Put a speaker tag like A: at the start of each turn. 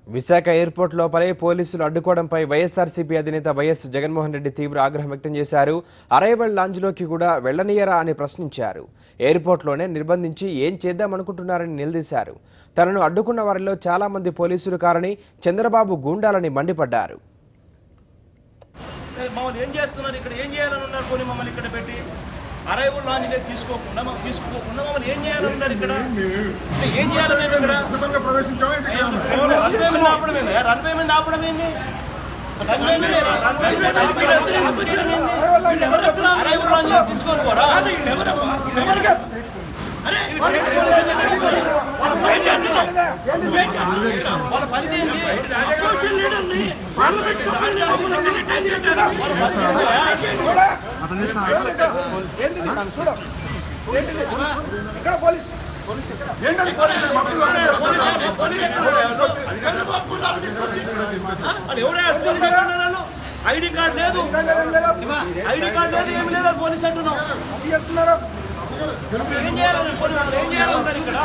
A: Visakha airport లోపలే పోలీసులు అడ్డుకోవడంపై వైఎస్ఆర్సీపీ అధినేత వైఎస్ జగన్మోహన్ రెడ్డి తీవ్ర ఆగ్రహం వ్యక్తం చేశారు. అరైవల్ లాంజ్లోకి కూడా వెళ్లనీయరా అని ప్రశ్నించారు. ఎయిర్పోర్ట్లోనే నిర్బంధించి ఏం చేద్దామనుకుంటున్నారని నిలదీశారు. తనను అడ్డుకున్న వారిలో చాలా మంది పోలీసులు కారని, చంద్రబాబు గూండాలని మండిపడ్డారు.
B: అరైవల్ లాంజ్ తీసుకోకుండా మమ్మల్ని ఏం చేయాలన్నారు ఇక్కడ ఏం చేయాలి రన్వే మీద ఆపడం ఏంది అరైవల్ లాంజ్ తీసుకోని కూడా వాళ్ళ పని ఐడి కార్డు లేదు ఏమి లేదు పోలీసు అంటున్నాం ఏం చేయాలి ఇక్కడ